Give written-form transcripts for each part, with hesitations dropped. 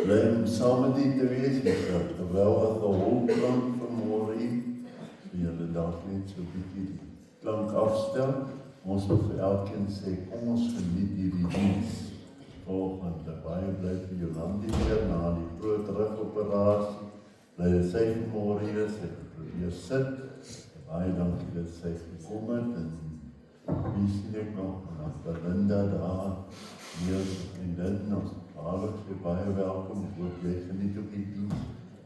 Bly om saam met die te wees, jy het 'n geweldige hulpklank vanmôre hier, so julle dalk net so 'n bietjie die klank afstel. Ons wil vir elkeen sê, kom ons geniet hierdie diens. Volgende, baie bly vir Jolandi weer na die groot rugoperasie. Bly dat sy vanmôre hier is, sy het probeer sit. Baie dankie dat sy gekom het, en wie sien ek nog, en Belinda daar, hier en dit, ons vader sê baie welkom, ek hoop jy geniet op die diens.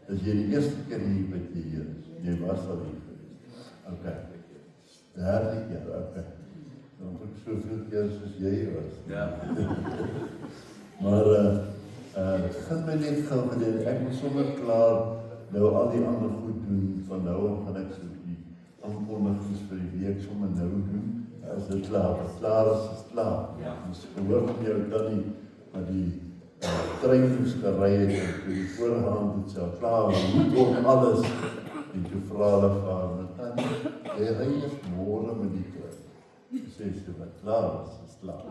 As jy die eerste keer hier met jy hier is, jy was al hier geweest. Ok, derde keer, ok. Dan ook soveel keer soos jy was. Ja. Maar, begin my net gauw met dit, ek moet sommer klaar, nou al die ander goed doen, van nou gaan ek so die aankondigings vir die week sommer nou doen, as dit klaar is, is klaar. Dus gehoor van jou dan nie, maar die trein moes gerei het, en toe die voorgaand het sy al klaar, maar moet ook alles, en toe vra hulle vir haar, maar Tannie, jy ry is môre met die trein. Toe sê sy, wat klaar is klaar.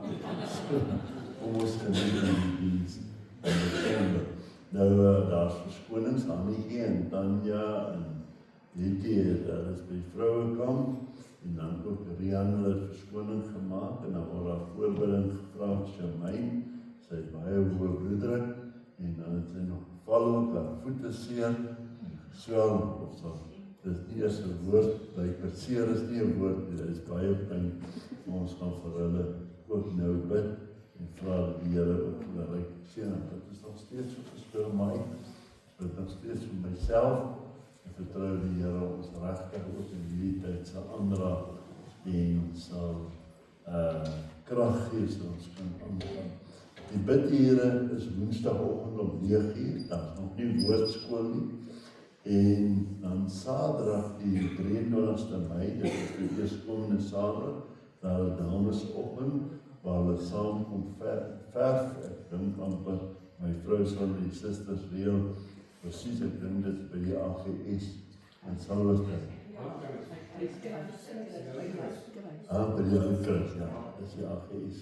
Kom ons geniet in die dienst, en die sonde. Nou, daar is verskonings, Annie en Tanja, en Dietie, daar is by vrouwekamp, en dan ook Rian het verskoning gemaakt, en dan word daar voorbereiding gevraag, Charmaine, sy het baie hoë bloeddruk, en dan het sy nog geval ook, haar voete seer, en geswel, of so. Dit is nie eens 'n woord, like seer is nie 'n woord, dit is baie pyn, ons gaan vir hulle ook nou bid, en vra die Here ook vir hulle seën, dit is nog steeds so gespeel my, dit is nog steeds vir myself, en vertrou die Here ons regtig ook in hierdie tyd sal aanraak, en ons sal krag gee, so ons kan aangaan. Die bidure is woensdagoggend om 9:00, dat is nog nie woordskool nie, en dan Saterdag die 23ste Mei, dit is die eerstkomende Saterdag, daar is damesoggend, waar hulle saam kom verf, ek dink amper, my vrou sal die sisters reël, presies, ek dink dit by die AGS, en sal ons dit. By die Kruis, ja, dis die AGS.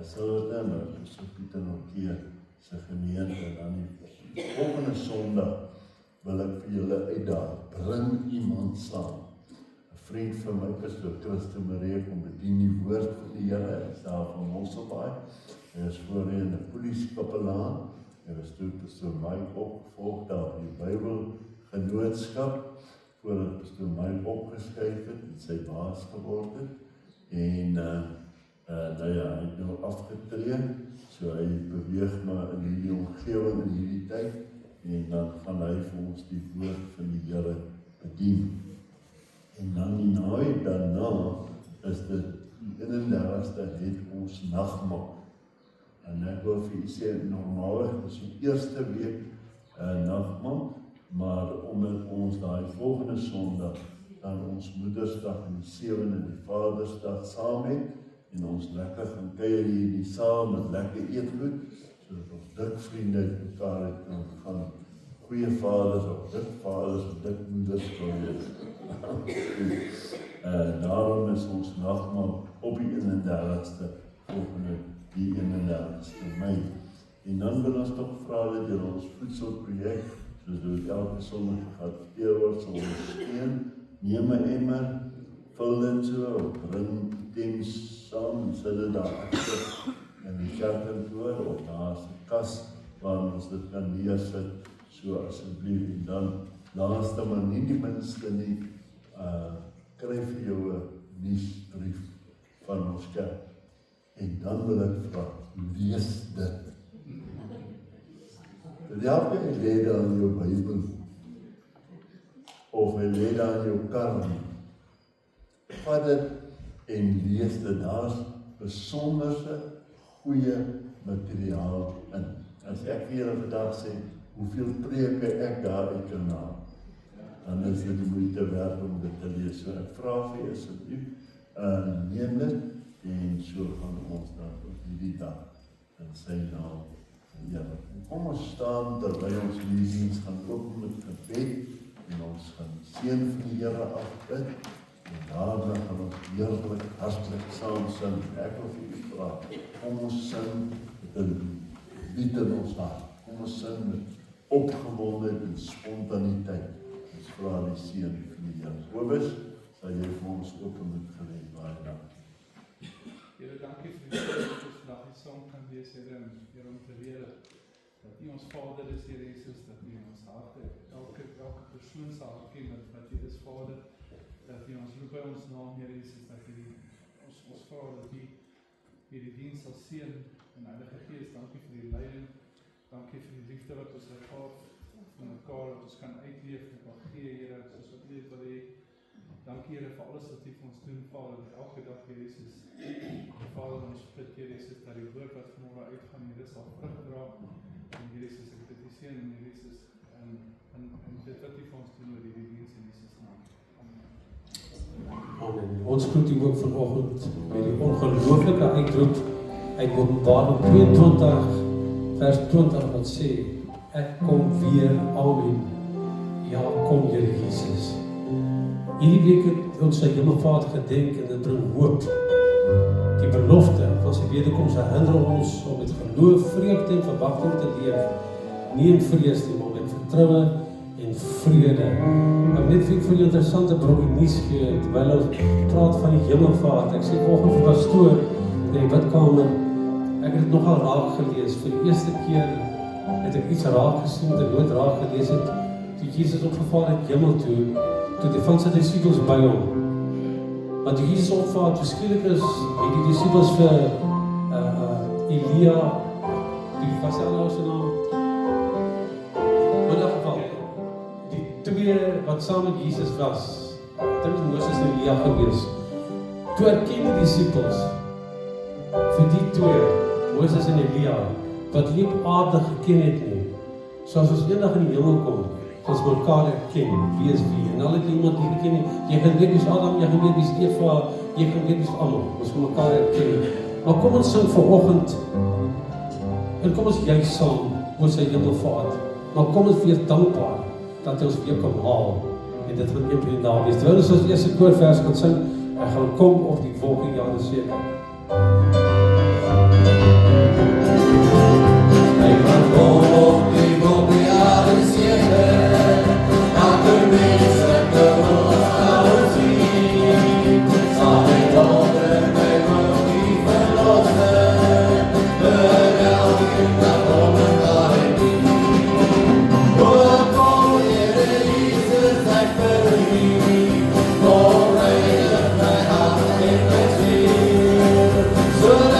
Sal ons dit, maar so Pieter nog keer, sy gemeente, en dan die volgende Sondag, wil ek vir julle uitdaag, bring iemand saam. 'n Vriend van my, Pastoor Christo Marie, kom bedien die woord van die Here, hy is daar van Mosselbaai, hy is voorheen 'n poliskapelaan, hy was toe Pastoor Mike opgevolg daar in die Bybelgenootskap, voordat Pastoor Mike opgeskuif het, en sy baas geword het, en nou ja, hy het nou afgetree, so hy beweeg maar in hierdie omgewing in hierdie tyd, en dan gaan hy vir ons die woord van die Here bedien. En dan die naweek daarna is dit die 31ste het ons nagmaal. En ek wil vir u sê, normaalweg is die eerste week nagmaal, maar omdat ons daai volgende Sondag dan ons Moedersdag en die 7de die Vadersdag saam het, en ons lekker gaan kuier hier in die saal met lekker eetgoed, sodat ons dik vriende uit mekaar het kan gaan goeie vaders of dik moeders kan wees. Daarom is ons nagmaal op die 31ste, volgende die 31ste Mei. En dan wil ons toch vra dat jy ons voedselprojek, soos dit elke Sondag geadverteer word, sal ons steun, neem 'n emmer, vul dit so, of bring items saam, en sit dit daar agter in die kerkkantoor, of daar is 'n kas, waar ons dit kan neersit, so asseblief, en dan, laaste maar nie die minste nie, kry vir jou 'n nuusbrief van ons kerk, en dan wil ek vra, lees dit. Dit help jy lê daar in jou Bybel, of jy lê daar in jou kar, vat dit en lees dit, daar is besonderse goeie materiaal in. As ek vir julle vandag sê, hoeveel preke ek daar uit kan haal, dan is dit die moeite werd om dit te lees. So ek vra vir julle asseblief, neem dit, en so gaan ons dan op hierdie dag in sy naam Here. Kom ons staan terwyl ons hierdie diens gaan open met gebed, en ons gaan seën van die Here afbid, en daarna gaan ons heerlik, hartlik saam sing. Ek wil vir u vra, kom ons sing met 'n diep in ons hart. Kom ons sing met opgewondenheid en spontaniteit. Ons vra die seën van die Here. Kobus, sal jy vir ons open met gebed. Baie dankie. Here, dankie vir die seën wat ons vandag die saam kan wees, Here, om te weet dat U ons Vader is, Here Jesus, dat U in ons harte, elke persoon se hart ken, dat U is Vader, dat U ons roep by ons naam, Here Jesus, dat U ons vra dat U die diens sal seën en Heilige Gees, dankie vir die leiding, dankie vir die liefde wat ons ervaar van mekaar, dat ons kan uitleef en kan gee, Here, soos wat U dit wil hê. Dankie, Here, vir alles wat U vir ons doen, Vader, elke dag, Here Jesus. Vader, ons bid, Here Jesus, dat die woord wat vanmôre uitgaan, Here, sal vrug dra. En Here Jesus, ek bid U seën, Here Jesus, en dit wat U vir ons doen oor hierdie diens in Jesus naam. Amen. Amen. Ons groet U ook vanoggend met die ongelooflike uitroep uit Openbaring 22 vers 20 wat sê, ek kom weer, amen. Ja, kom Here Jesus. Hierdie week het ons sy Hemelvaart gedenk en dit bring hoop. Die belofte van sy wederkoms herinner ons om met geloof, vreugde en verwagting te leef. Nie in vrees nie, maar met vertroue en vrede. Ek net vir die interessante brokkie nuus gee, terwyl ons praat van die Hemelvaart. Ek sê vanoggend vir pastoor in die bidkamer, ek het dit nogal raak gelees. Vir die eerste keer het ek iets raak gesien, wat ek nooit raak gelees het, toe Jesus opgevaar het hemel toe die van sy disciples by hom. Want toe Jesus opvaar, toe skielik is die disciples vir Elia, die was sy nou sy naam, in elk geval, die twee wat saam met Jesus was, dit is Moses en Elia gewees, toe erken die disciples vir die twee, Moses en Elia, wat nie op aarde geken het nie, soos ons eendag in die hemel kom, soos mekaar herken, wie is wie, en al het iemand nie geken nie, jy gaan weet wie is Adam, jy gaan weet wie is Eva, jy gaan weet wie is almal, ons gaan mekaar herken. Maar kom ons sing vanoggend, en kom ons juis saam, oor sy Hemelvaart, maar kom ons weer dankbaar, dat hy ons weer kom haal, en dit gaan een van die dae wees. Terwyl ons ons eerste koorvers gaan sing, hy gaan kom op die wolke, ja, dis seker. Hy gaan kom op die wolke, ja, dis seker. So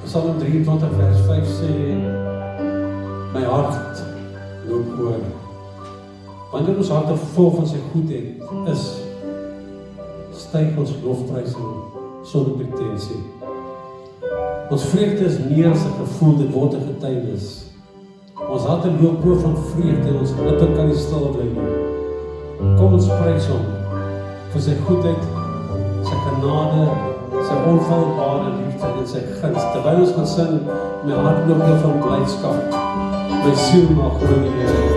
Psalm 23 vers 5 sê, my hart loop oor. Wanneer ons harte vol van sy goedheid is, styg ons lofprysing sonder pretensie. Ons vreugde is meer as 'n gevoel, dit word 'n getuienis. Ons harte loop oor van vreugde en ons lippe kan nie stil bly nie. Kom ons prys hom vir sy goedheid, sy genade, sy onfeilbare liefde en sy guns. Terwyl ons gaan sing, my hart loop oor van blydskap. My siel mag glo die Here.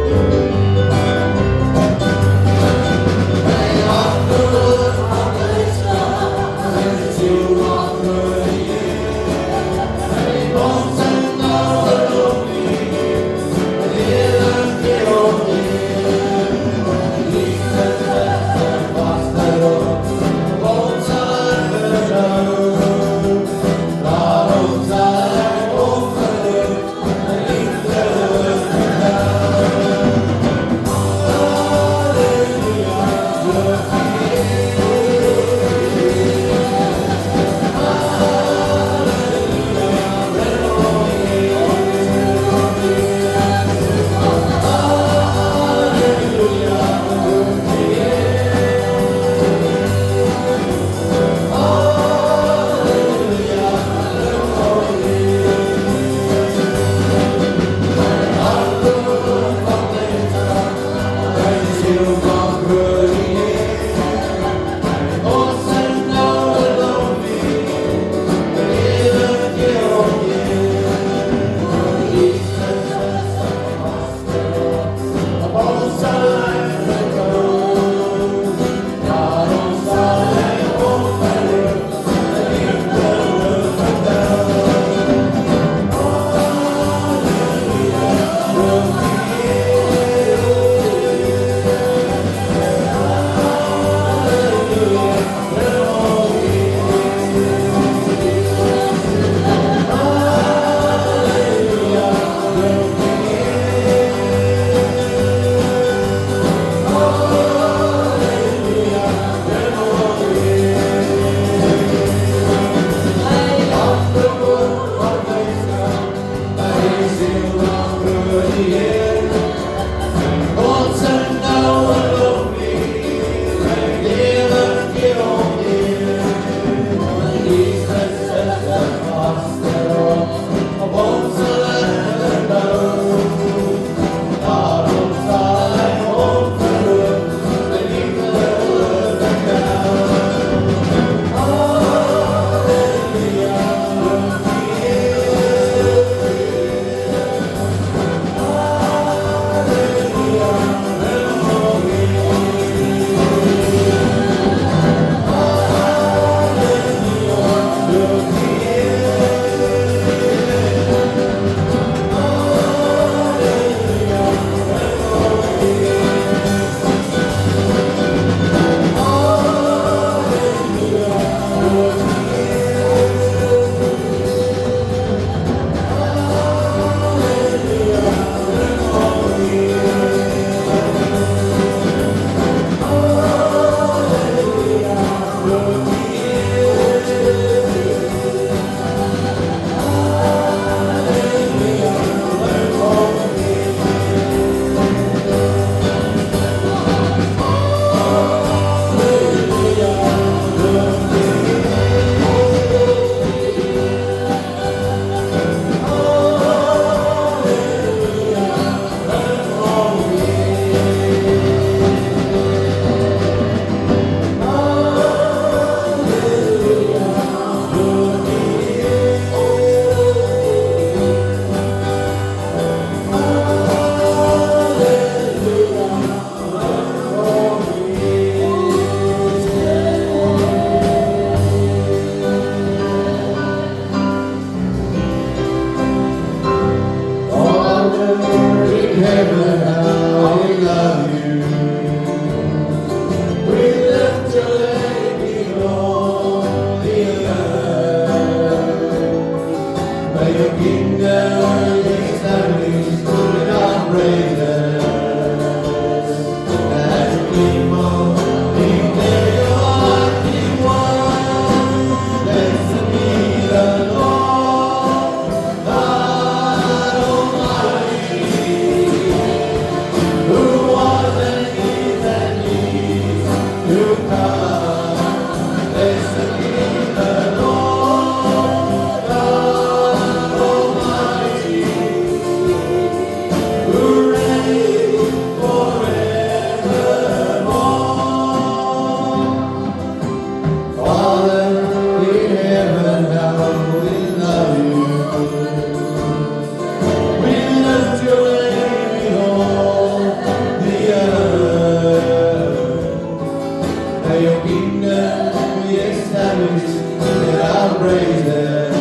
praises.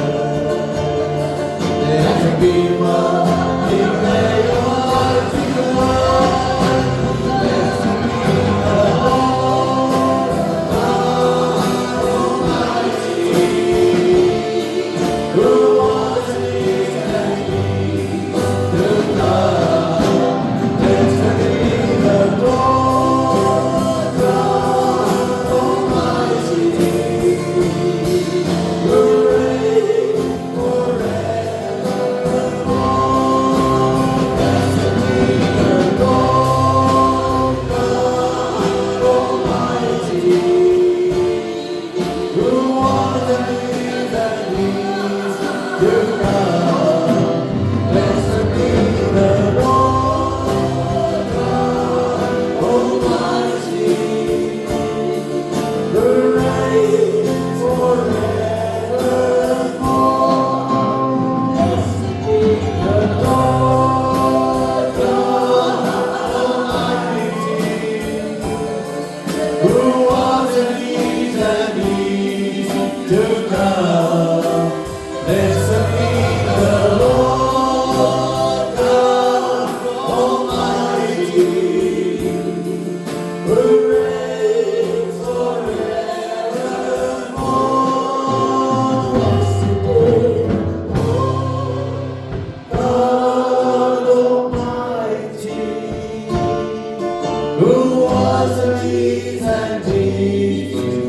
There's a people declare your mighty God. Blessed be the Lord God Almighty, who was and is to come. Blessed be the Lord God Almighty, who reigns forevermore. Blessed be the Lord God Almighty, who was and is to come. Blessed be the Lord God Almighty, who reigns forevermore. Blessed be the Lord God Almighty, who was and is to come. Blessed be the Lord God Almighty, who reigns forevermore. Blessed be God Almighty, who was and is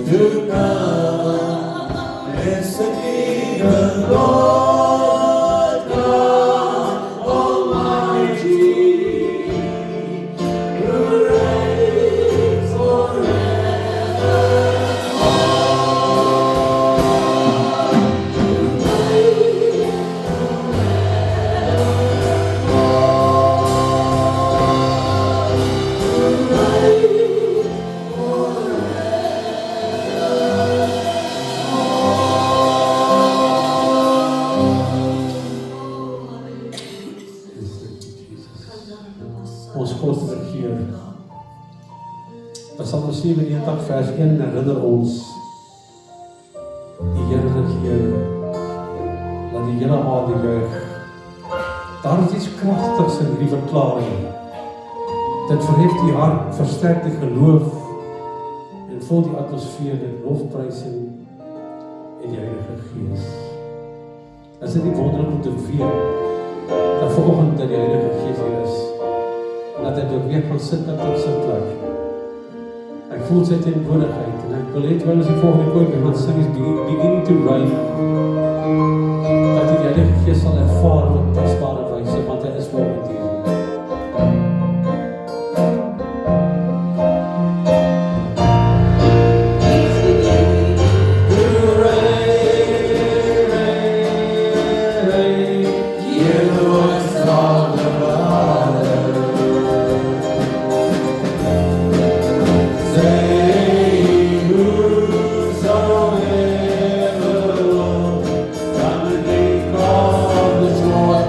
to come. Blessed be the Lord God Almighty, who reigns Ons grootste Heer. Psalm 97 vers 1 herinner ons die Here Heer, laat die Here aarde juig. Daar is iets kragtigs in die verklaring. Dit verhef die hart, versterk die geloof en vul die atmosfeer met lofprysing en die Heilige Gees. Is dit nie wonderlik om te weet dat vanoggend dat die Heilige Gees hier is en dat hy beweeg van sitplek tot sitplek. Ek voel sy teenwoordigheid en ek wil hê terwyl ons die volgende koor gaan sing is beginning to rain, dat die Heilige Gees sal ervaar op tastbare wyse, want hy is vanoggend hier. Come and be called the joy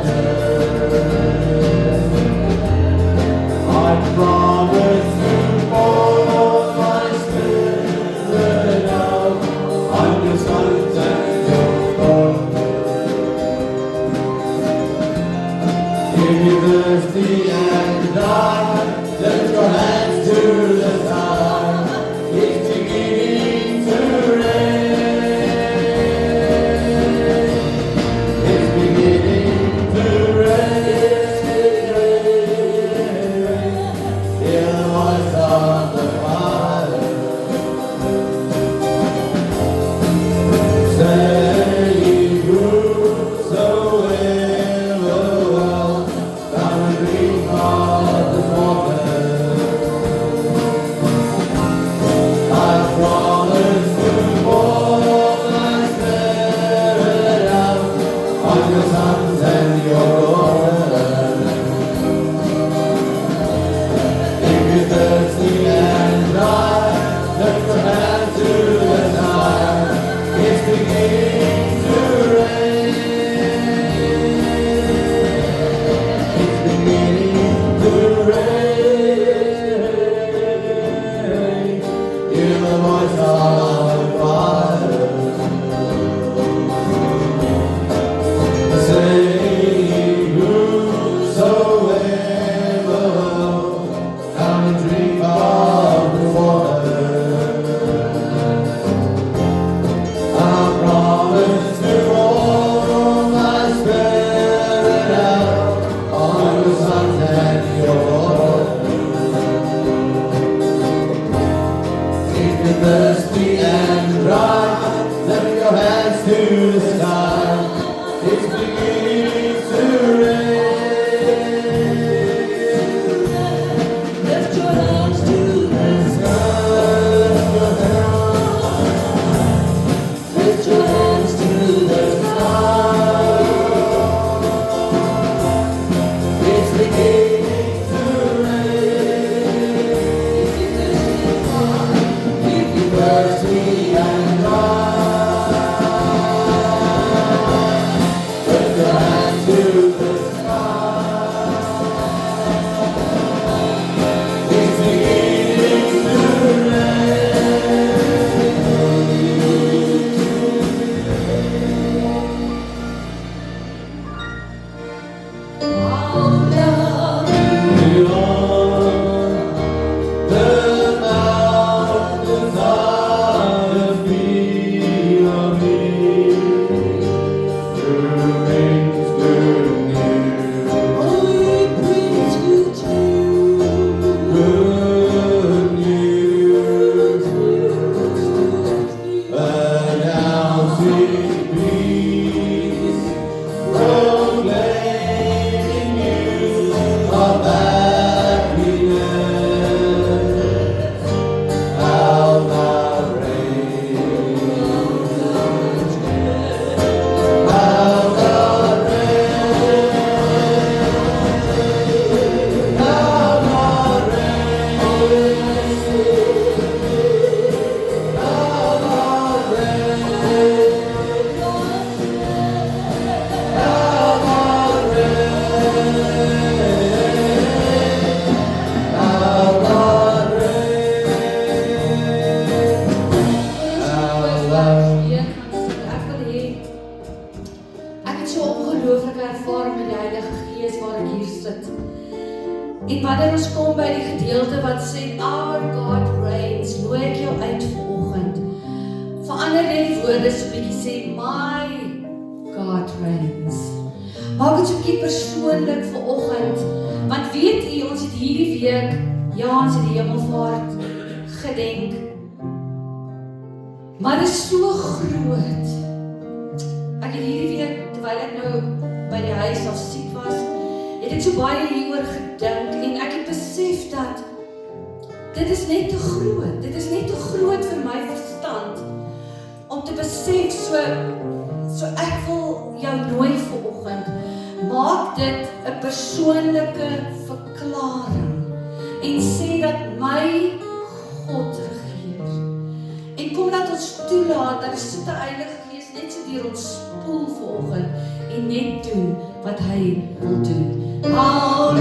En wanneer ons kom by die gedeelte wat sê, Our God reigns, nooi ek jou uit vanoggend. Verander net die woorde so 'n bietjie, sê, My God reigns. Maak dit so 'n bietjie persoonlik vanoggend, want weet u, ons het hierdie week, ja, ons het die hemelvaart gedenk, maar dit is so groot. Ek het hierdie week, terwyl ek nou by die huis of siek was, het ek so baie hieroor gedink en ek het besef dat dit is net te groot. Dit is net te groot vir my verstand om te besef, so ek wil jou nooi vanoggend, maak dit 'n persoonlike verklaring en sê dat my God regeer. En kom dat ons toelaat dat die soete Heilige Gees net so deur ons spoel vanoggend en net doen wat hy wil doen. Oh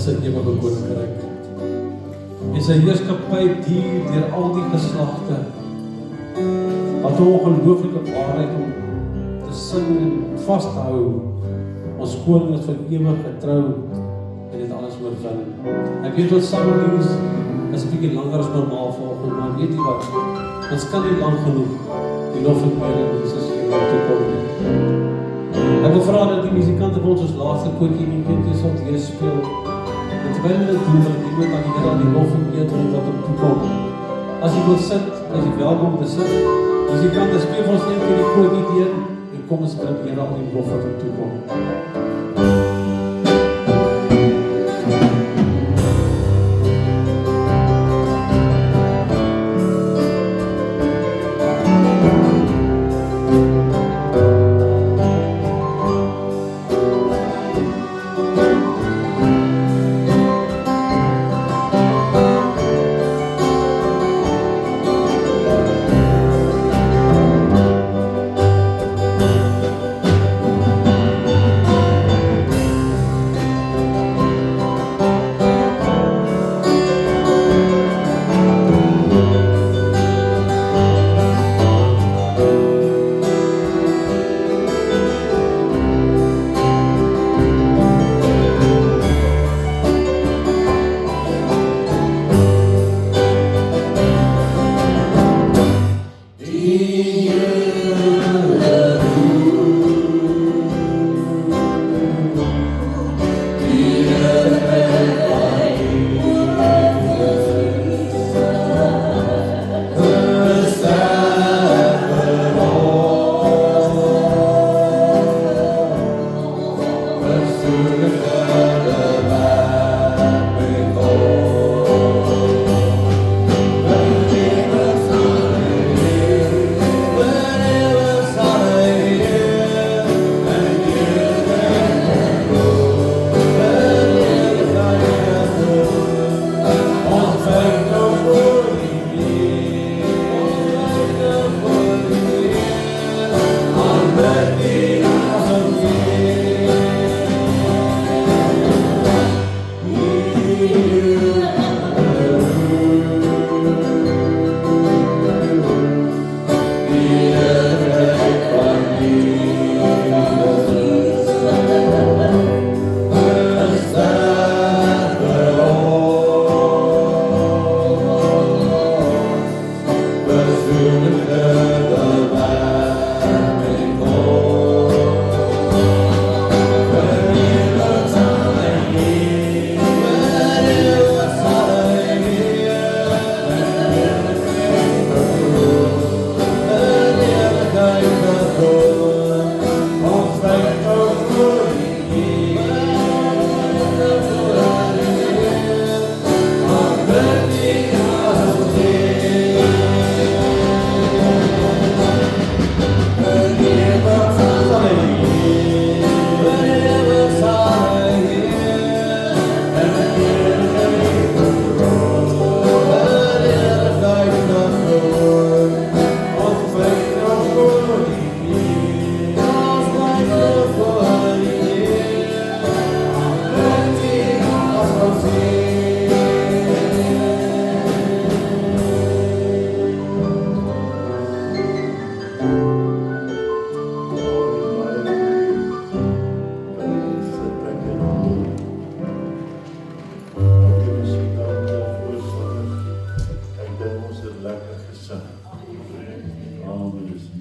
sy ewige koninkryk. En sy heerskappy duur deur al die geslagte. Wat 'n ongelooflike waarheid om te sing en vas te hou. Ons koning is vir ewig getrou en dit alles oorwin. Ek weet wat sangdiens is 'n bietjie langer as normaal vanoggend, maar weet jy wat? Ons kan nie lank genoeg die lof en eer aan Jesus hier toe kom nie. Ek wil vra dat die musikante vir ons laaste kootjie in die keer sal weer speel. En terwyl hulle doen, wil ek iemand aan die Here aan die lof en eer doen wat op toe kom. As jy wil sit, is jy welkom om te sit. Musikante speel vir ons net die kootjie deur en kom ons bring Here al die lof wat op toe kom.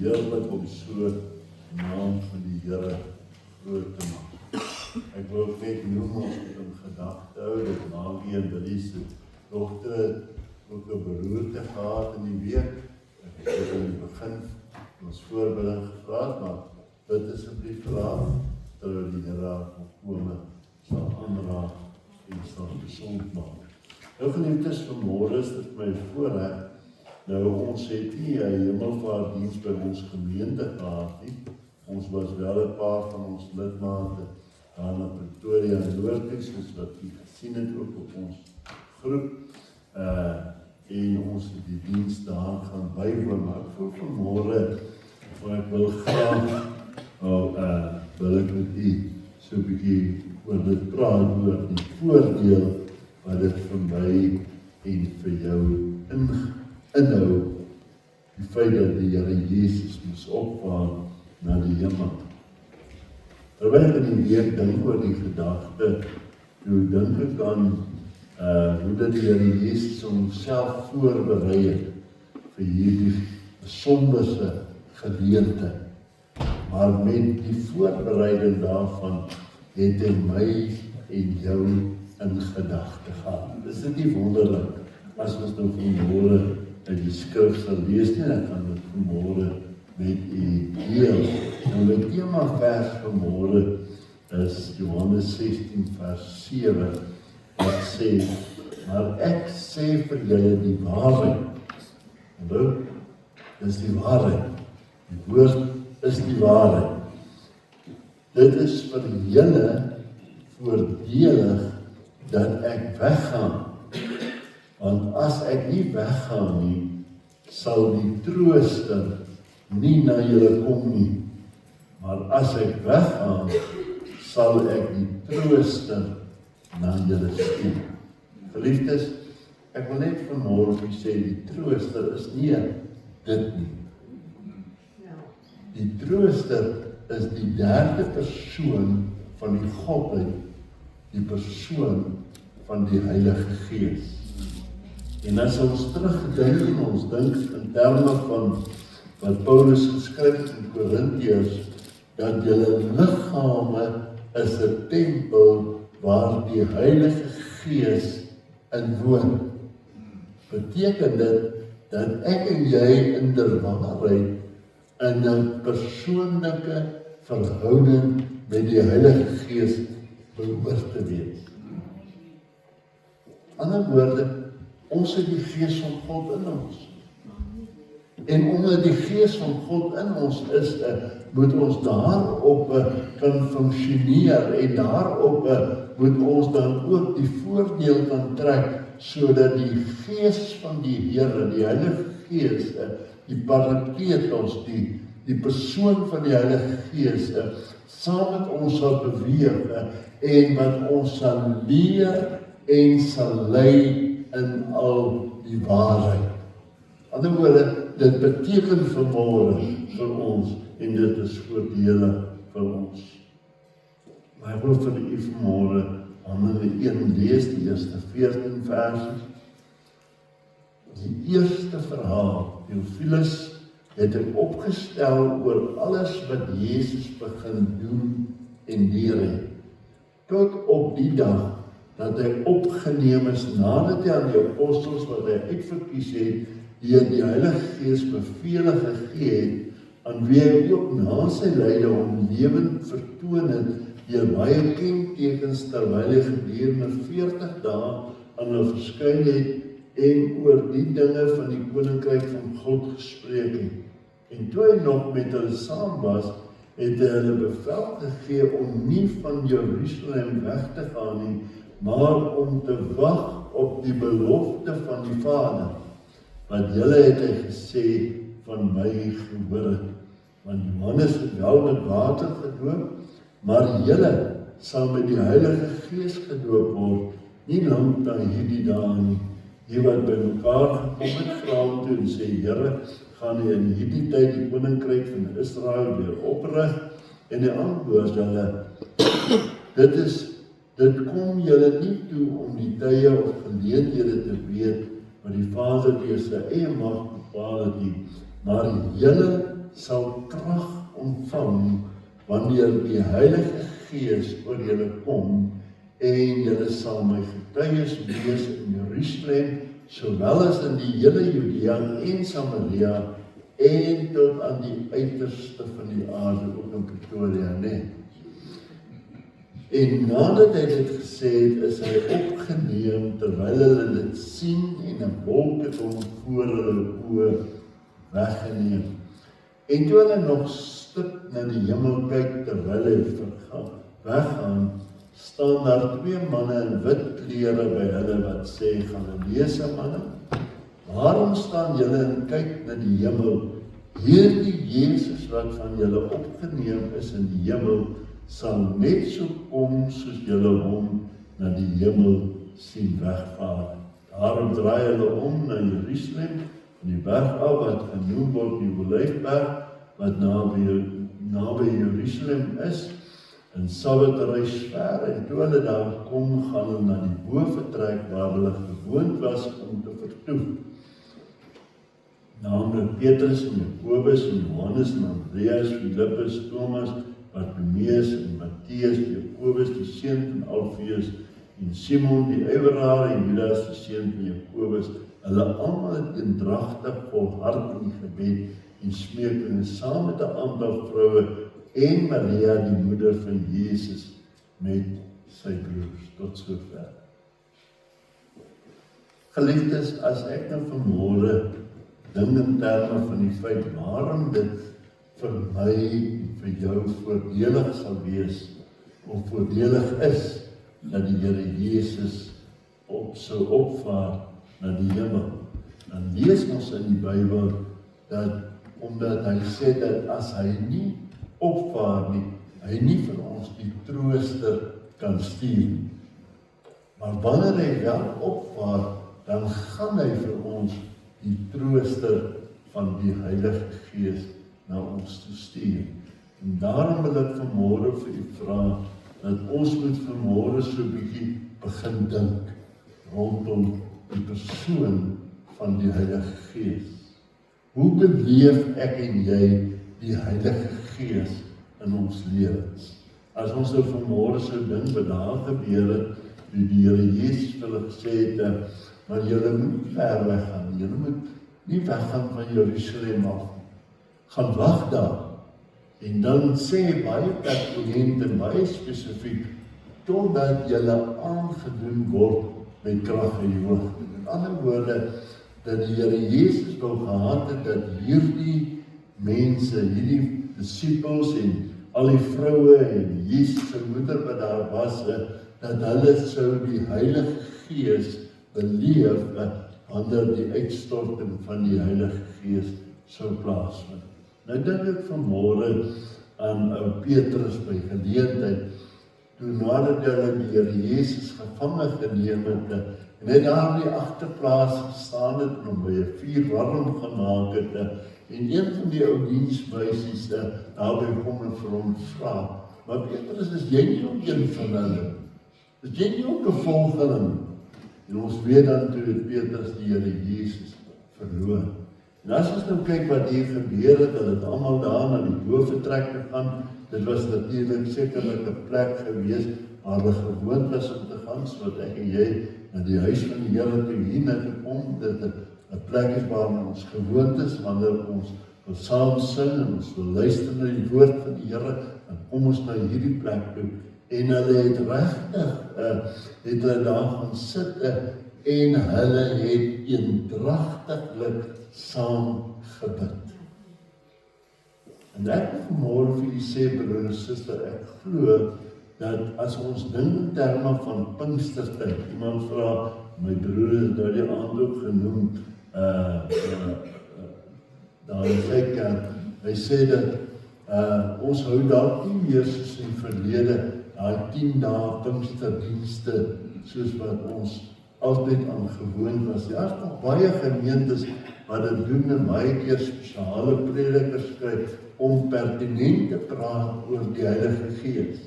heerlik om so naam van die Here groot te maak. Ek wil net noem ons in gedagte hou dat Magie en Dries se dogter ook 'n beroerte gehad in die week. Ek het in die begin ons voorbereiding gevra, maar dit asseblief vra terwyl die Here haar volkome sal aanraak en sal gesond maak. Nou geliefdes, vanmôre is dit my voorreg. Nou ons het nie 'n hemelvaartdiens by ons gemeente gehad nie. Ons was wel 'n paar van ons lidmate daar na Pretoria en Noordwes, soos wat u gesien het ook op ons groep. En ons het die diens daar gaan bywoon, maar ek voel vanmôre, want ek wil graag wil ek met u so 'n bietjie oor dit praat, oor die voordeel wat dit vir my en vir jou inhou, die feit dat die Here Jesus moes opvaar na die hemel. Terwyl ek in die week dink oor die gedagte, toe dink ek aan hoe dat die Here Jesus homself voorberei het vir hierdie besonderse geleente. Maar met die voorbereiding daarvan het hy my en jou in gedagte gehad. Is dit nie wonderlik as ons nou vanmôre uit die skrif sal lees nie, dan kan dit vanmôre met u deel. Nou die thema vers vanmôre is Johannes 16 vers 7 wat sê, maar ek sê vir julle die waarheid. Onthou, dis die waarheid. Die woord is die waarheid. Dit is vir julle voordelig dat ek weggaan. Want as ek nie weggaan nie, sal die trooster nie na julle kom nie. Maar as ek weggaan, sal ek die trooster na julle stuur. Geliefdes, ek wil net vanmôre vir sê, die trooster is nie dit nie. Die trooster is die derde persoon van die Godheid, die persoon van die Heilige Gees. En as ons terugdink en ons dink in terme van wat Paulus geskryf het in Korintiërs, dat julle liggame is 'n tempel waar die Heilige Gees in woon. Beteken dit dat ek en jy in der waarheid in 'n persoonlike verhouding met die Heilige Gees behoort te wees. In ander woorde, ons het die Gees van God in ons. En omdat die Gees van God in ons is, moet ons daarop kan funksioneer en daarop moet ons dan ook die voordeel kan trek, sodat die Gees van die Here, die Heilige Gees, die Parakletos, die persoon van die Heilige Gees, saam met ons sal beweeg en wat ons sal leer en sal lei in al die waarheid. Aan die woorde, dit beteken vanmôre vir ons en dit is voordelig vir ons. Maar ek wil vir u vanmôre Handelinge 1 lees, die eerste 14 verse. Die eerste verhaal, Theophilus, het hy opgestel oor alles wat Jesus begin doen en leer het. Tot op die dag dat hy opgeneem is nadat hy aan die apostels wat hy uitverkies het, die Heilige Gees bevele gegee het, aan wie hy ook na sy lyde hom lewend vertoon het, deur baie kentekens terwyl hy gedurende 40 dae aan hulle verskyn het en oor die dinge van die koninkryk van God gespreek het. En toe hy nog met hulle saam was, het hy hulle bevel gegee om nie van Jerusalem weg te gaan nie, maar om te wag op die belofte van die Vader. Want julle het hy gesê van my gehoor het. Want Johannes het wel met water gedoop, maar julle sal met die Heilige Gees gedoop word, nie lank na hierdie dae nie. Die wat by mekaar gekom het, vra hom toe en sê, Here, gaan hy in hierdie tyd die koninkryk van Israel weer oprig? En hy antwoord hulle, dit kom julle nie toe om die tye of geleenthede te weet, wat die Vader deur sy eie mag bepaal het nie, maar julle sal krag ontvang, wanneer die Heilige Gees oor julle kom, en julle sal my getuies wees in Jerusalem, sowel as in die hele Judea en Samaria, en tot aan die uiterste van die aarde, ook in Pretoria, nee. En nadat hy dit gesê het, is hy opgeneem, terwyl hulle dit sien, en 'n wolk het hom voor hulle oë weggeneem. En toe hulle nog stip na die hemel kyk, terwyl hy weggaan, staan daar 2 manne in wit klere by hulle wat sê, Galileese manne, waarom staan julle en kyk na die hemel? Hierdie Jesus wat van julle opgeneem is in die hemel, sal net so kom soos julle hom na die hemel sien wegvaar. Daarom draai hulle om na Jerusalem, van die berg af wat genoem word die Olyfberg, wat naby Jerusalem is, en Sabbatreis ver, en toe hulle daar kom, gaan hulle na die boventrek waar hulle gewoond was om te vertoef. Naamlik Petrus en Jakobus en Johannes en Andreas, Philippus, Thomas, Bartimeus en Mattheus, Jakobus die seun van Alfeus, en Simon die ywerraar en Judas die seun van Jakobus. Hulle almal het eendragtig volhard in die gebed en smeekinge saam met 'n aantal vroue en Maria die moeder van Jesus met sy broers. Tot sover. Geliefdes, as ek nou vanmôre dink in terme van die feit waarom dit vir my en vir jou voordelig sal wees, of voordelig is, dat die Here Jesus sou opvaar na die hemel. Dan lees ons in die Bybel dat, omdat hy sê dat as hy nie opvaar nie, hy nie vir ons die trooster kan stuur. Maar wanneer hy wel opvaar, dan gaan hy vir ons die trooster van die Heilige Gees na ons toe stuur. En daarom wil ek vanmôre vir u vra, dat ons moet vanmôre so 'n bietjie begin dink rondom die persoon van die Heilige Gees. Hoe beleef ek en jy die Heilige Gees in ons lewens? As ons nou vanmôre so dink wat daar gebeur het, die Here Jesus vir hulle gesê het, maar julle moet nie ver weg gaan, julle moet nie weggaan van Jerusalem af, gaan wag daar. En dan sê baie pertinent en baie spesifiek, totdat julle aangedoen word met krag en hoogte. Met ander woorde, dat die Here Jesus wou gehad het, dat hierdie mense, hierdie disippels en al die vroue en Jesus se moeder wat daar was, dat hulle sou die Heilige Gees beleef, wanneer die uitstorting van die Heilige Gees sou plaasvind. Nou dink ek vanmôre aan ou Petrus by geleentheid, toe nadat hulle die Here Jesus gevange geneem het, en hy daar in die agterplaas gestaan het, en hom by 'n vuur warm gemaak het, en een van die ou diensmeisies daarby kom en vir hom vra, maar Petrus, is jy nie ook een van hulle? Is jy nie ook 'n volgeling? En ons weet dan toe het Petrus die Here Jesus verloor. En as ons nou kyk wat hier gebeur het, hulle het almal daar na die boventrek gegaan. Dit was natuurlik sekerlik 'n plek gewees waar hulle gewoond was om te gaan, sodat ek en jy na die huis van die Here toe hiernatoe kom. Dit 'n plek is waar ons gewoond is, wanneer ons wil saam sing en ons wil luister na die woord van die Here, dan kom ons na hierdie plek toe. En hulle het regtig, het hulle daar gaan sit, en hulle het eendragtiglik saam gebid. En ek wil vanmôre vir julle sê, broer en suster, ek glo dat as ons dink in terme van Pinkstertyd, iemand vra, my broer het nou die aand ook genoem, daar in sy kerk, hy sê dat ons hou dalk nie meer soos in verlede, daai 10 dae Pinksterdienste, soos wat ons altyd aan gewoon was. Daar is nog baie gemeentes wat dit doen en baie keer spesiale predikers skryf om pertinent te praat oor die Heilige Gees.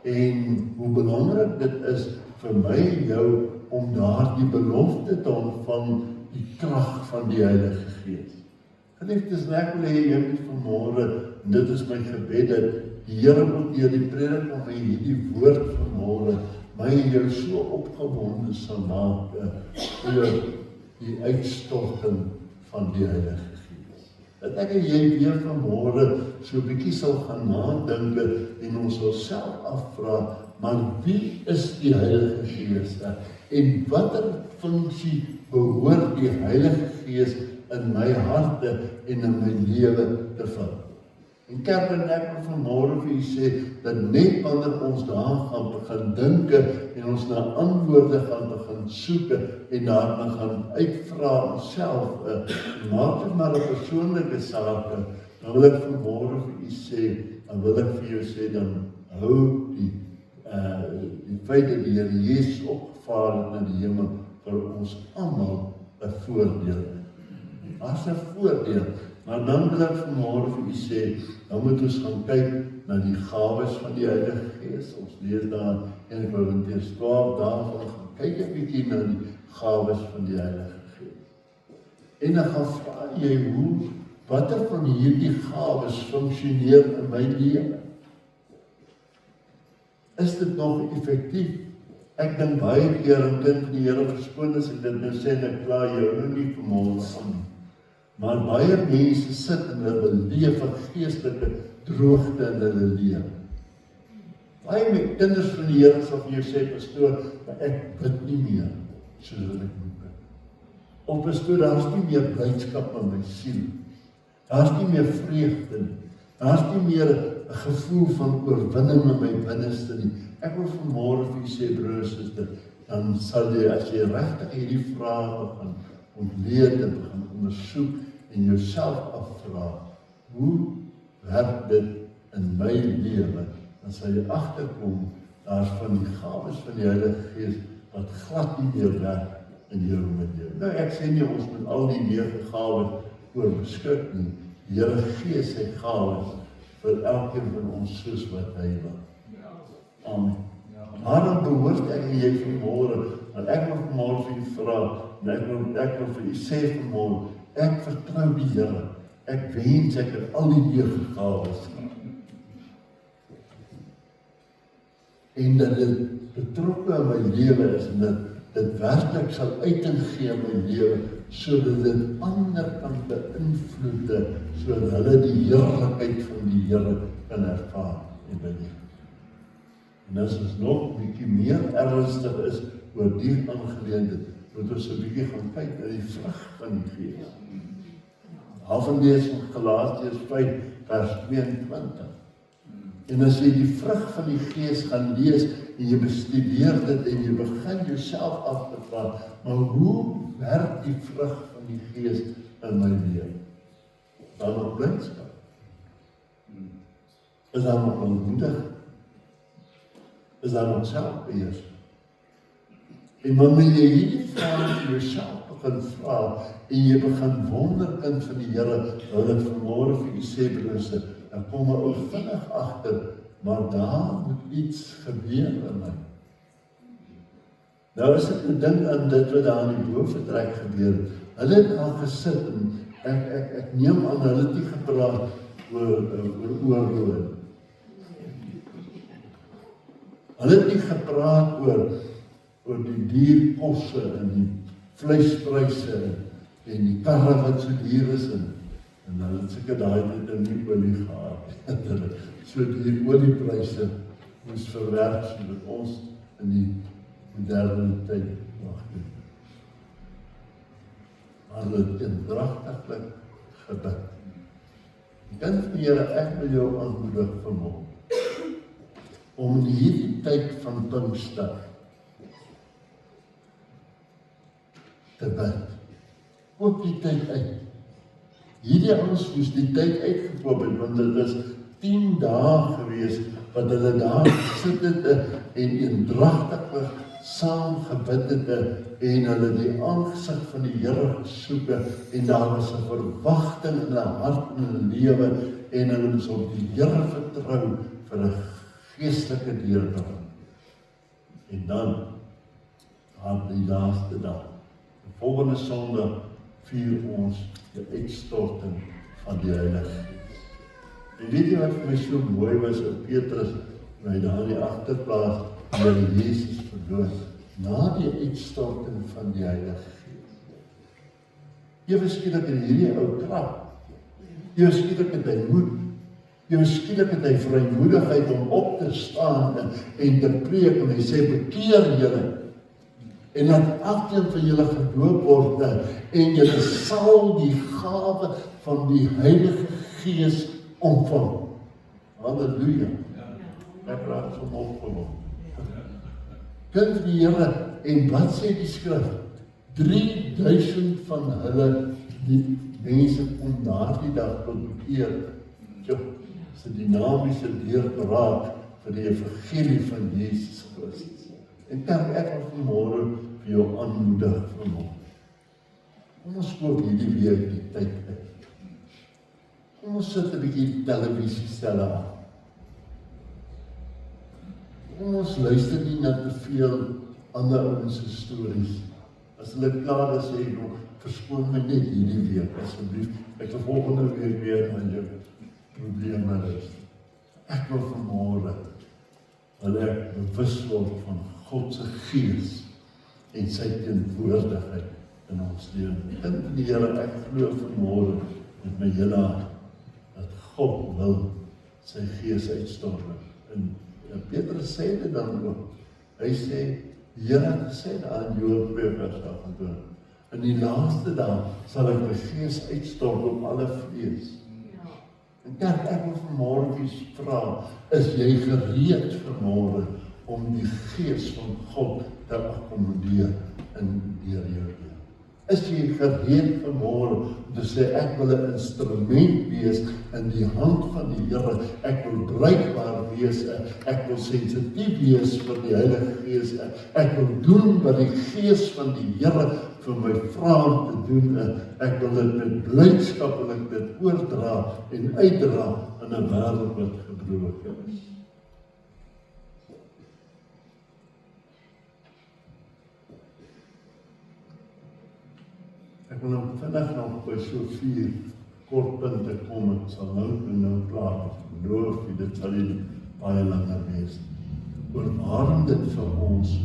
En hoe belangrik dit is vir my en jou om daardie belofte te ontvang, die krag van die Heilige Gees. Geliefdes, ek wil hê jy moet vanmôre, en dit is my gebed, dat die Here moet deur die predik om hierdie woord vanmôre my en jou so opgewonde sal maak oor die uitstorting van die Heilige Gees. Dat ek en jy weer vanmôre so 'n bietjie sal gaan nadink en ons sal self afvra, maar wie is die Heilige Gees? En watter funksie behoort die Heilige Gees in my harte en in my lewe te vul? En kerk, en ek wil vanmôre vir u sê, dat net wanneer ons daar gaan begin dink en ons na antwoorde gaan begin soek en daarna gaan uitvra onsself, maak dit maar 'n persoonlike saak, dan wil ek vanmôre vir u sê, dan wil ek vir jou sê, dan hou die feit dat die Here Jesus opgevaar het na die hemel vir ons almal 'n voordeel. Daar's 'n voordeel, maar dan wil ek vanmôre vir u sê, dan moet ons gaan kyk na die gawes van die Heilige Gees. Ons lees daar in 1 Korintiërs 12 daarvan, gaan kyk 'n bietjie na die gawes van die Heilige Gees. En dan gaan vra jy, watter van hierdie gawes funksioneer in my lewe? Is dit nog effektief? Ek dink baie keer, en kind van die Here verskoon as ek dit nou sê, en ek kla jou nou nie vanmôre aan. Maar baie mense sit en hulle beleef 'n geestelike droogte in hulle lewe. Baie met kinders van die Here sal vir jou sê, pastoor, ek bid nie meer soos wat ek moet bid. Of pastoor, daar's nie meer blydskap in my siel. Daar's nie meer vreugde nie. Daar's nie meer 'n gevoel van oorwinning in my binneste nie. Ek wil vanmôre vir julle sê, broer en suster, dan sal jy, as jy regtig hierdie vrae begin ontleed en begin ondersoek en jouself afvra, hoe werk dit in my lewe? Dan sal jy agterkom, daar's van die gawes van die Heilige Gees wat glad nie meer werk in jou lewe. Nou ek sê nie ons moet al die 9 gawes oorbeskik nie. Die Here gee sy gawes vir elkeen van ons soos wat hy wil. Amen. Maar dan behoort ek en jy vanmôre, want ek wil vanmôre vir u vra, en ek wil vir u sê vanmôre, ek vertrou die Here. Ek wens ek het al die 9 gawes. En dat dit betrokke in my lewe is, en dat dit werklik sal uiting gee in my lewe, sodat dit ander kan beïnvloed, sodat hulle die heerlikheid van die Here kan ervaar en beleef. En as ons nog 'n bietjie meer ernstig is oor die aangeleentheid, moet ons 'n bietjie gaan kyk na die vrug van die Gees. Daarvan lees in Galasiërs 5 vers 22. En as jy die vrug van die Gees gaan lees en jy bestudeer dit en jy begin jouself af te vra, maar hoe werk die vrug van die Gees in my lewe? Is daar nog blydskap? Is daar nog ontmoedig? Is daar nog selfbeheersing? En wanneer jy hierdie vrae vir jouself begin vra en jy begin wonder, kind van die Here, wil ek vanmôre vir u sê, broers, dan kom jy ook vinnig agter, maar daar moet iets gebeur in my. Nou as ek dink aan dit wat daar in die boventrek gebeur het, hulle het daar gesit en ek neem aan hulle het nie gepraat oor oorlog. Hulle het nie gepraat oor die dierkosse en die vleispryse en die karre wat so duur is en hulle het seker daai tyd nie olie gehad. Hulle so die oliepryse moes verwerk sodat ons in die moderne tyd mag doen. Maar hulle het indragtiglik gebid. Kind van die Here, ek wil jou aanmoedig vanmôre om in hierdie tyd van Pinkster te bid. Koop die tyd uit. Hierdie ons moes die tyd uitgekoop het, want dit is 10 dae gewees wat hulle daar gesit het en eendragtig saam gebid het en hulle die aangesig van die Here gesoek het en daar was 'n verwagting in hulle hart en hulle lewe en hulle moes op die Here vertrou vir 'n geestelike deurbring. En dan aan die laaste dag, die volgende Sondag, vier ons die uitstorting van die Heilige Gees. En weet jy wat vir my so mooi was in Petrus, waar hy daar in die agterplaas die Jesus verloor, na die uitstorting van die Heilige Gees. Ewe skielik in hierdie ou krag, ewe skielik het hy moed, ewe skielik het hy vrymoedigheid om op te staan en te preek, en hy sê, bekeer julle, en dat elkeen van julle gedoop word, en julle sal die gawe van die Heilige Gees ontvang. Halleluja. Ek raak so opgewonde. Kind van die Here, en wat sê die skrif? 3000 van hulle, die mense kom daardie dag tot bekeer. is 'n dinamiese deurbraak vir die evangelie van Jesus Christus. En kan ek vanmôre vir jou aanmoedig vanmôre. Kom ons koop hierdie week die tyd uit. Kom ons sit 'n bietjie televisiestelle aan. Kom ons luister nie na te veel ander ouens se stories. As hulle klaar is, sê ek nog, verskoon my net hierdie week, asseblief. Ek sal volgende week weer aan jou probleme luister. Ek wil vanmôre wil ek bewus word van God se gees en sy teenwoordigheid in ons lewe. In die Here, ek glo vanmôre met my hele hart dat God wil sy gees uitstort. En Petrus sê dit dan ook. Hy sê, die Here het gesê aan Joël 2 vers 28, in die laaste dae sal ek my gees uitstort op alle vlees. En kerk, ek wil vanmôre vra, is jy gereed vanmôre om die gees van God te akkommodeer in deur jou lewe? Is jy gereed vanmôre om te sê, ek wil 'n instrument wees in die hand van die Here, ek wil bruikbaar wees, ek wil sensitief wees vir die Heilige Gees, ek wil doen wat die Gees van die Here vir my vra om te doen, ek wil dit met blydskap wil ek dit oordra en uitdra in 'n wêreld wat gebroken is. Ek wil nou vinnig nog by so 4 kort punte kom, ek sal nou klaar, ek beloof jy, dit sal nie baie langer wees, oor waarom dit vir ons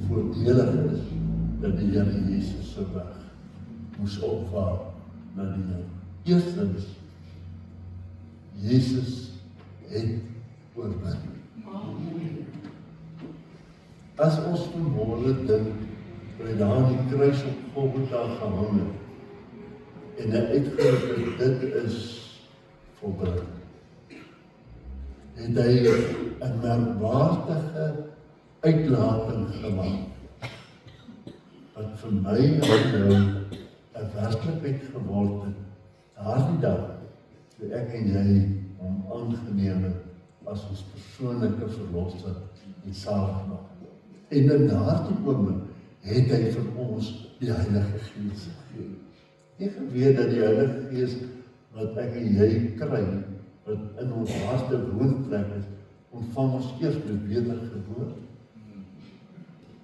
voordelig is, dat die Here Jesus se weg moes opvaar na die Here. Eerstens, Jesus het oorwin. As ons vanmôre dink, by daar aan die kruis op Golgotha gehang het, en hy uitgeroep het, dit is volbring, het hy 'n merkwaardige uitlating gemaak, wat vir my en jou 'n werklikheid geword het, daardie dag, toe ek en jy hom aangeneem het as ons persoonlike verlosser en saligmaker. En in daardie oomblik het hy vir ons die Heilige Gees gegee. Jy geweet dat die Heilige Gees wat ek en jy kry, wat in ons harte woonplek is, ontvang ons eers met wedergeboorte.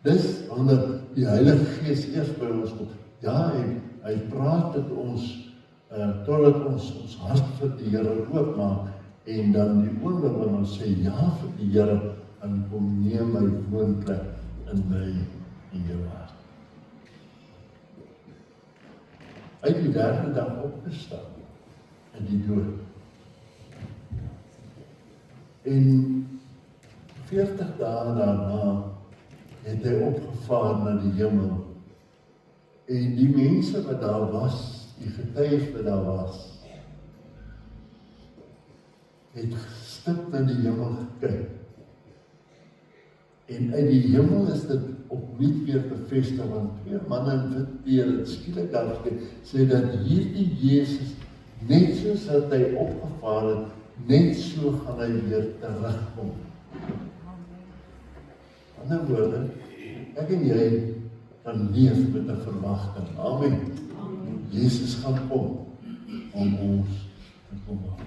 Dis wanneer die Heilige Gees eers by ons kom. Ja, hy praat met ons totdat ons hart vir die Here oopmaak, en dan die oomblik wanneer ons sê ja vir die Here, en kom neem my woonplek in my en jou hart. Hy het die 3de dag opgestaan in die dood. En 40 dae daarna het hy opgevaar na die hemel. En die mense wat daar was, die getuies wat daar was, het gestik na die hemel gekyk. En uit die hemel is dit opnuut weer bevestig, want 2 manne in wit klere het skielik daar sê dat hierdie Jesus, net soos dat hy opgevaar het, net so gaan hy weer terugkom. In ander woorde, ek en jy kan leef met 'n verwagting. Amen. Jesus gaan kom om ons te kom haal.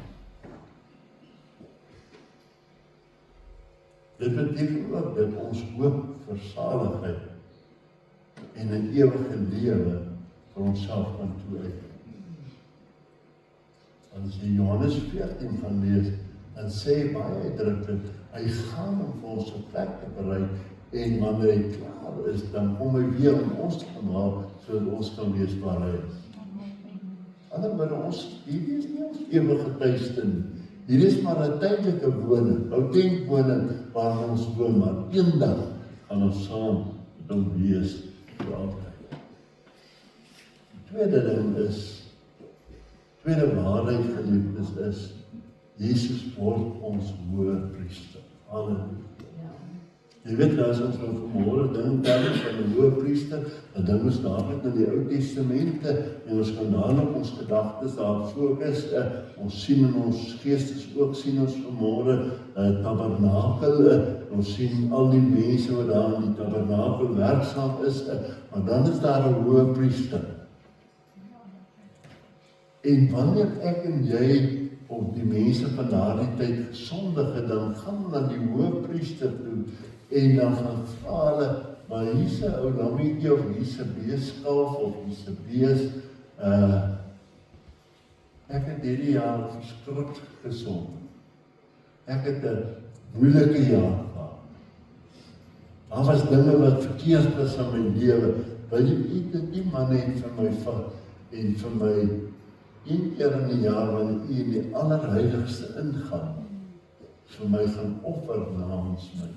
Dit beteken ook dat ons hoop vir saligheid en 'n ewige lewe vir onsself kan toeëien. As jy Johannes 14 gaan lees, dan sê baie uitdruklik, hy gaan om vir ons 'n plek te berei, en wanneer hy klaar is, dan kom hy weer om ons te gaan haal, sodat ons kan wees waar hy is. Anders hierdie is nie ons ewige tuiste nie. Hier is maar 'n tydelike woning, 'n tentwoning waar ons woon, maar eendag gaan ons saam met hom wees vir altyd. Die tweede ding is, tweede waarheid geliefdes is, Jesus word ons hoëpriester. Halleluja. Jy weet, as ons nou vanmôre dink aan 'n hoëpriester, hoëpriester, dan dink ons dadelik na die Ou Testamente en ons kan dadelik ons gedagtes daar fokus. Ons sien in ons geestes ook, sien ons vanmôre tabernakel, ons sien al die mense wat daar in die tabernakel werksaam is, maar dan is daar 'n hoëpriester. En wanneer ek en jy of die mense van daardie tyd gesondig het, dan gaan na die hoëpriester toe en dan gaan vra hulle, maar hier's 'n ou lammetjie of hier's 'n beeskalf of hier's 'n bees. Ek het hierdie jaar verskriklik gesond. Ek het 'n moeilike jaar gehad. Daar was dinge wat verkeerd was in my lewe. Wil jy weet, die man het vir my vat en vir my een keer in 'n jaar wanneer u in die allerheiligste ingaan, vir my gaan offer namens my.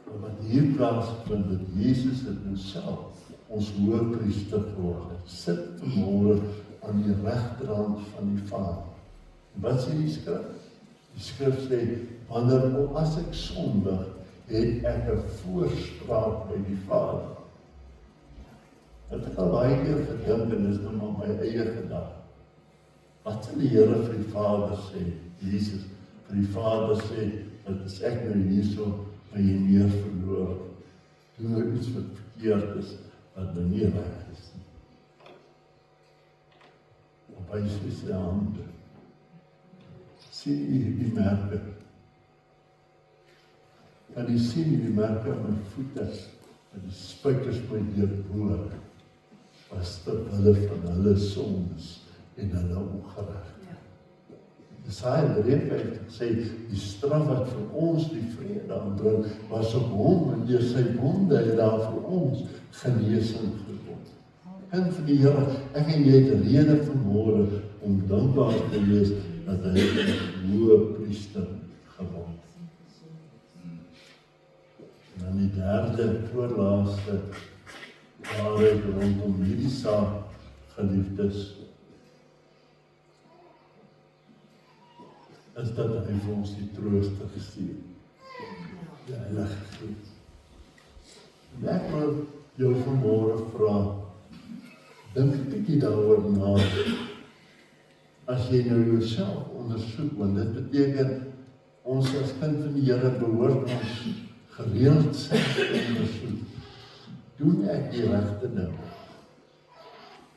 Maar wat hier plaasvind, dat Jesus het nou self ons hoëpriester geword, sit vanmôre aan die regterhand van die Vader. En wat sê die skrif? Die skrif sê, wanneer as ek sondig, het ek 'n voorspraak by die Vader. Het ek al baie keer gedink en is nou maar my eie gedagte. Wat sal die Here vir die Vader sê? Jesus vir die Vader sê, dat as ek nou hierso by jy meer verloor, doen nou iets wat verkeerd is, wat nou nie reg is nie. Op hy sê sy hande, sien jy die merke? Kan jy sien die merke aan my voete, en die spykers my deurboor, was ter wille van hulle sondes en hulle ongereg. Jesaja 53 sê, die straf wat vir ons die vrede aanbring, was op hom, en deur sy wonde het daar vir ons genesing geword. Kind van die Here, ek en jy het 'n rede vanmôre om dankbaar te wees dat hy 'n hoëpriester geword het. En dan die derde, voorlaaste waarheid rondom hierdie saak, geliefdes, is dat hy vir ons die trooster gestuur. Die Heilige Gees. En ek wil jou vanmôre vra, dink 'n bietjie daaroor na, as jy nou jouself ondersoek, want dit beteken, ons as kind van die Here behoort ons gereeld self te ondersoek. Doen ek die regte ding?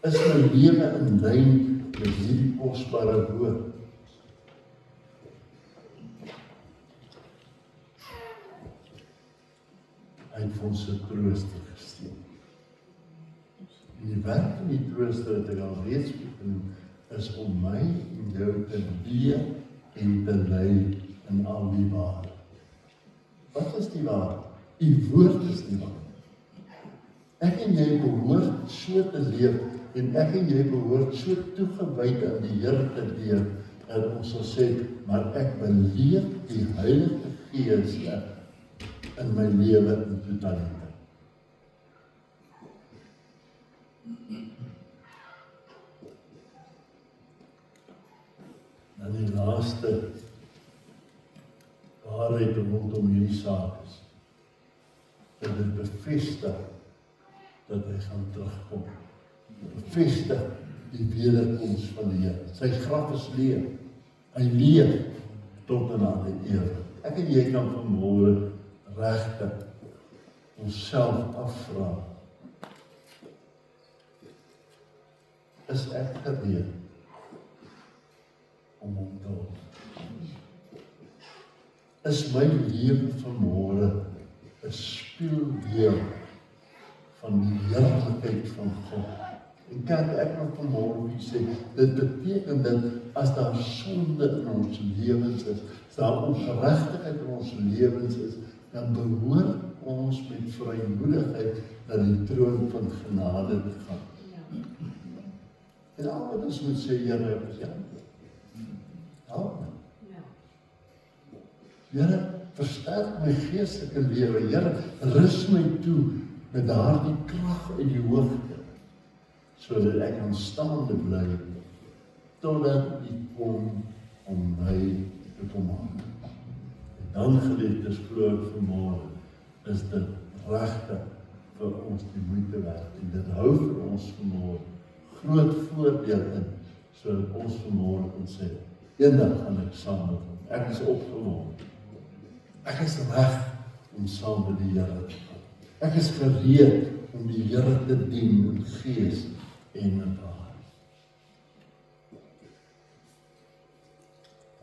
Is my lewe in lyn met hierdie kosbare woord? Hy het vir ons 'n trooster gestuur. En die werk van die trooster, wat ek al reeds genoem, is om my en jou te leer en te lei in al die waarheid. Wat is die waarheid? Die woord is die waarheid. Ek en jy behoort so te leef, en ek en jy behoort so toegewyd aan die Here te leef, dat ons sal sê, maar ek beleef die Heilige Gees in my lewe in totaliteit. En die laaste waarheid rondom hierdie saak is, dat dit bevestig dat hy gaan terugkom. Bevestig die wederkoms van die Here. Sy graf is leeg. Hy leef tot in alle eeuwigheid. Ek en jy kan vanmôre regtig onsself afvra, is ek gereed om hom te ontmoet? Is my lewe vanmôre 'n spieelbeeld van die heerlikheid van God? En kan ek nog vanmôre sê, dit beteken dat as daar sonde in ons lewens is, as daar ongeregtigheid in ons lewens is, dan behoort ons met vrymoedigheid na die troon van genade te gaan. En al wat ons moet sê, Here, is ja. Help my. Here, versterk my geestelike lewe. Here, rus my toe met daardie krag uit die hoogte, sodat ek aanstaande bly, totdat U kom om my te kom haal. dan geliefdes glo ek vanmôre, is dit regtig vir ons die moeite werd. En dit hou vir ons vanmôre groot voordeel in, sodat ons vanmôre kan sê, eendag gaan ek saam met hom. Ek is opgewonde. Ek is reg om saam met die Here te gaan. Ek is gereed om die Here te dien in gees en in waarheid.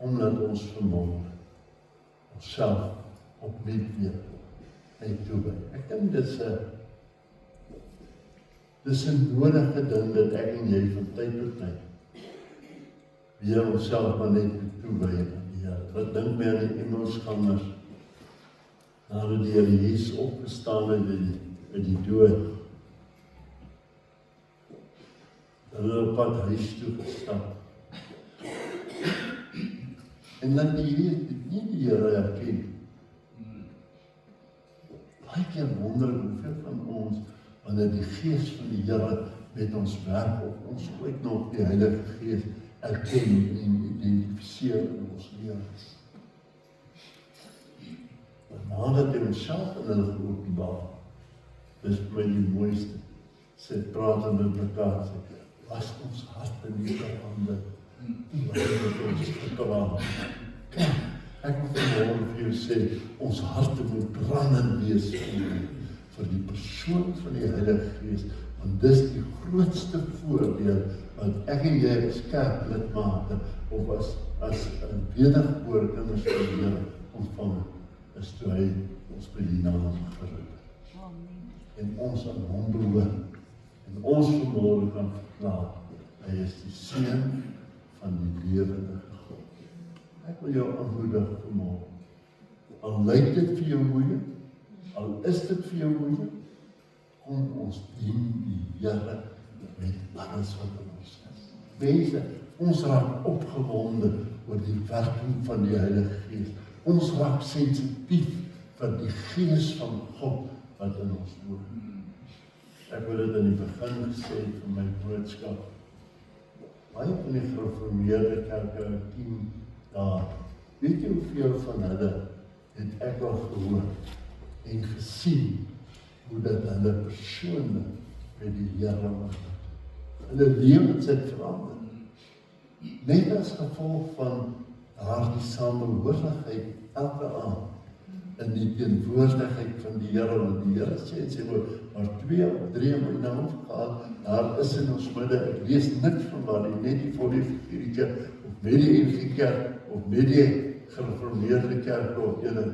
Omdat ons vanmôre onsself opnuut weer toewy. Ek dink dis 'n nodige ding dat ek en jy van tyd tot tyd weer onsself maar net toewy aan die Here. Wat dink my aan die Emmausgangers nadat die Here Jesus opgestaan het uit die dood. Hulle op pad huis toe gestap. En dan die Here herken. Baie keer wonder hoeveel van ons, wanneer die Gees van die Here met ons werk, of ons ooit nog die Heilige Gees erken en identifiseer in ons lewens. Maar nadat hy homself in hulle geopenbaar, dis vir my die mooiste, sê praat en met mekaar, sê, was ons harte nie verander, wat het ons gepraat. Ek moet vanmôre vir jou sê, ons harte moet brandend wees vir die persoon van die Heilige Gees, want dis die grootste voordeel wat ek en jy as kerklidmate of as 'n wedergebore kinders van die Here ontvang het, is toe hy ons by die naam geroep het. En ons aan hom behoort. En ons vanmôre kan verklaar, hy is die Seun van die lewende God. Ek wil jou aanmoedig vanmôre. Al lyk dit vir jou moeilik, al is dit vir jou moeilik, kom ons dien die Here met alles wat in ons is. Mense, ons raak opgewonde oor die werking van die Heilige Gees. Ons raak sensitief vir die Gees van God wat in ons woon. Ek wil dit in die begin gesê van my boodskap. Baie van die gereformeerde kerke 10 dae. Weet jy hoeveel van hulle het ek al gehoor en gesien hoe dat hulle persoonlik met die Here was. Hulle lewens het verander. Net as gevolg van daardie samehorigheid elke aand in die teenwoordigheid van die Here, want die Here sê in sy woord, maar 2 of 3 in my naam gehad, daar is in ons midde, ek lees niks van waar die net die Volle-Evangelie Kerk, of met die NG Kerk, of met die gereformeerde kerk, of ene,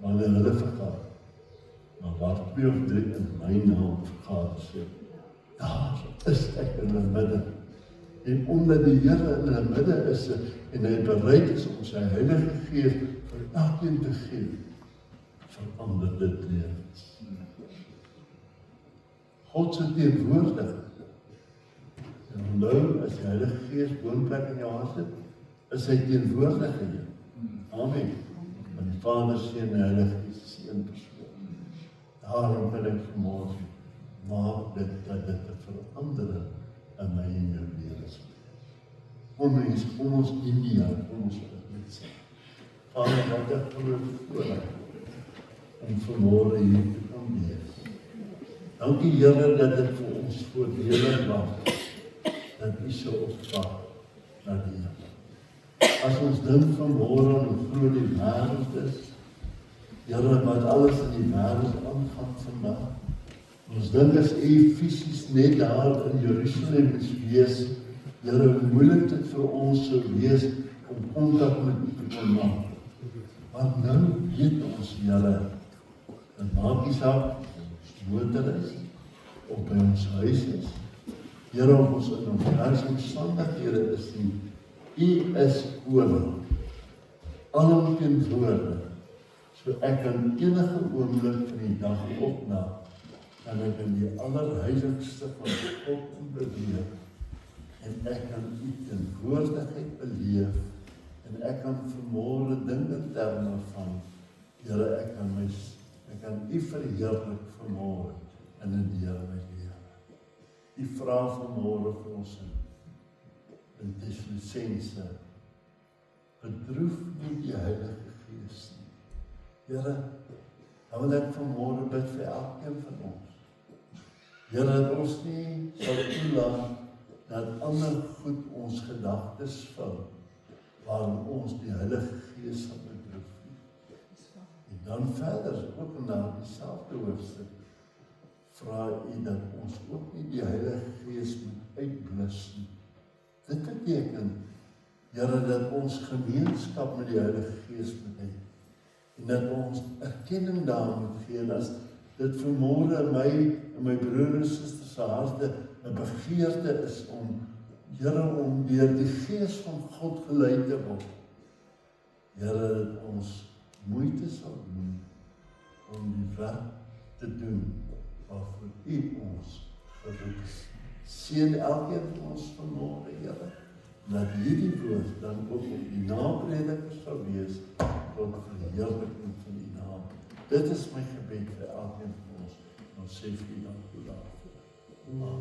wanneer hulle vergaat. Maar waar 2 of 3 in my naam vergaat, sê, daar is ek in die midde. En omdat die Here in die midde is, en hy bereid is om sy Heilige Gees vir elkeen te gee, verander dit lewens. God se teenwoordigheid. En nou, as die Heilige Gees woonplek in jou hart het, is hy teenwoordig in jou. Amen. Want die Vader, Seun en Heilige Gees is een persoon. Daarom wil ek vanmôre maak dit dat dit 'n verandering in my en jou lewens. Kom ons dien die Here, kom ons met sê. Vader, wat 'n groot voorreg om vanmôre hier te kan wees. Dankie Here dat dit vir ons voordelig was, dat U so opwag na die Here. As ons dink vanmôre aan hoe groot die wêreld is, Here, wat alles in die wêreld aangaan vandag. Ons dink as U fisies net daar in Jerusalem is wees, Here, hoe moeilik dit vir ons sou wees om kontak met U te kan maak. Maar nou weet ons, Here, dat maak nie saak of ons dood is, of by ons huis is, Here, of ons in ons omstandighede is nie, U is ooral, alomteenwoordig, so ek kan enige oomblik van die dag opna, kan ek in die allerheiligste van God beweeg, en ek kan U teenwoordigheid beleef, en ek kan vanmôre dink in terme van, Here, ek kan U verheerlik vanmôre in die Here my lewe. U vra vanmôre vir ons in Tessalonisense, bedroef nie die Heilige Gees nie. Here, dan wil ek vanmôre bid vir elkeen van ons. Here, dat ons nie sal toelaat dat ander goed ons gedagtes vul, waarin ons die Heilige Gees sal bedroef nie. En dan verder, ook na dieselfde hoofstuk, vra U dat ons ook nie die Heilige Gees moet uitblus nie. Dit beteken, Here, dat ons gemeenskap met die Heilige Gees moet hê. En dat ons erkenning daar moet gee. En as dit vanmôre in my broer en susters se harte 'n begeerte is om, Here, om deur die Gees van God gelei te word. Here, dat ons moeite sal doen om die werk te doen waarvoor U ons geroep het. Seën elkeen van ons vanmôre, Here, dat hierdie woord dan ook op die naprediker sal wees tot verheerliking van die naam. Dit is my gebed vir elkeen van ons. Ons sê vir U dankie daarvoor. Amen.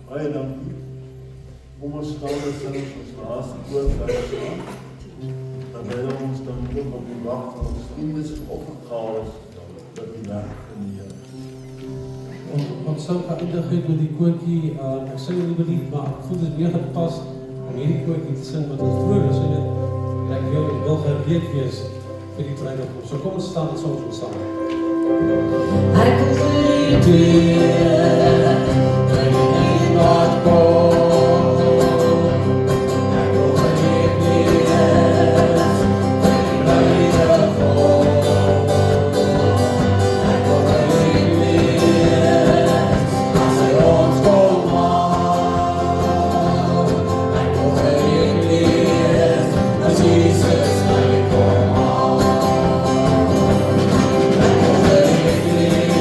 Baie dankie. Kom ons staan en ons laaste woord uitslaan. Terwyl ons dan ook op die wag van ons dienes opgehaal is, dat die werk van die Here. Ons sal geëindig het met die koortjie, ek sing nie lied, maar ek voel dit weer gepas om hierdie koortjie te sing wat ons vroeër gesing het, en ek wil gereed wees vir die bruidegom. So kom ons staan en sing ons saam. Ek wil gereed wees, vir die wat kom. Ek wil gereed wees, vir die bruidegom. Ek wil gereed wees, as hy ons kom haal. Ek wil gereed wees, as Jesus my kom haal. Ek wil gereed wees, as hy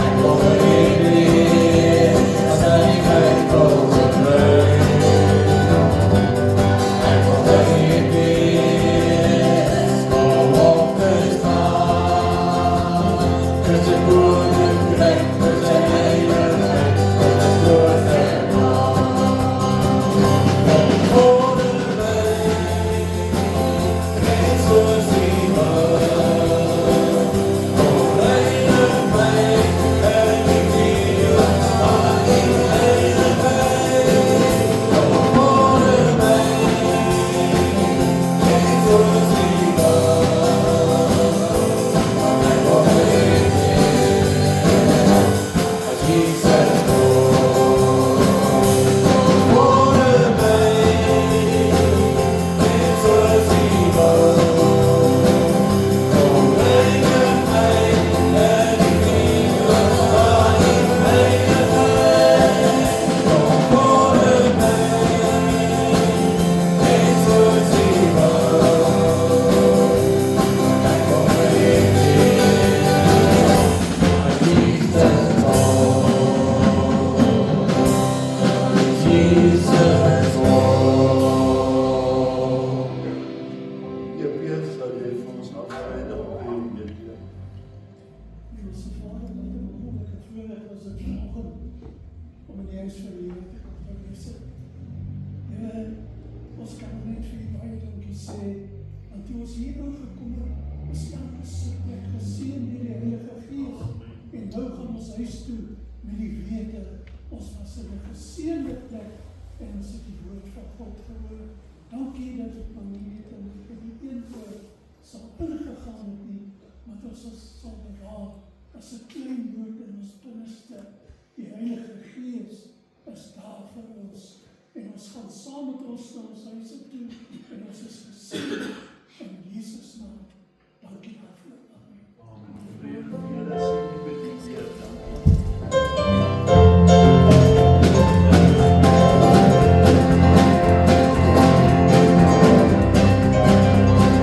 ek wil gereed wees, as hy my grote bring. Ek wil gereed wees, om op te staan, vir sy koninkryk, vir sy heiligheid, vir sy grote naam. Kom voor my, net soos die wil. Kom reinig my, en die wiel, aan die heiligheid. Kom voor my, net soos die wil. Ek wil gereed wees, as Jesus kom. Voor my, net soos die wil. Kom reinig my, en die wiel, aan die heiligheid. Kom voor my, net soos die wil. Ek wil gereed wees, as Jesus kom. Jesus kom. Eers sal jy vir ons afsluit dan op die gebed. Hemelse Vader, wat 'n wonderlike voorreg was dit vanoggend om in die huis van die Here te kom wees. Here, ons kan net vir U baie dankie sê, want toe ons hier aangekom het, is elke sitplek geseën deur die Heilige Gees. En nou gaan ons huis toe met die wete, ons was in 'n geseënde plek en ons het die woord van God gehoor. Dankie dat ek van U weet en dat ek die een woord sal ingegaan het nie, maar dat ons sal bewaar as 'n klein woord in ons binneste. Die Heilige Gees is daar vir ons en ons gaan saam met ons na ons huis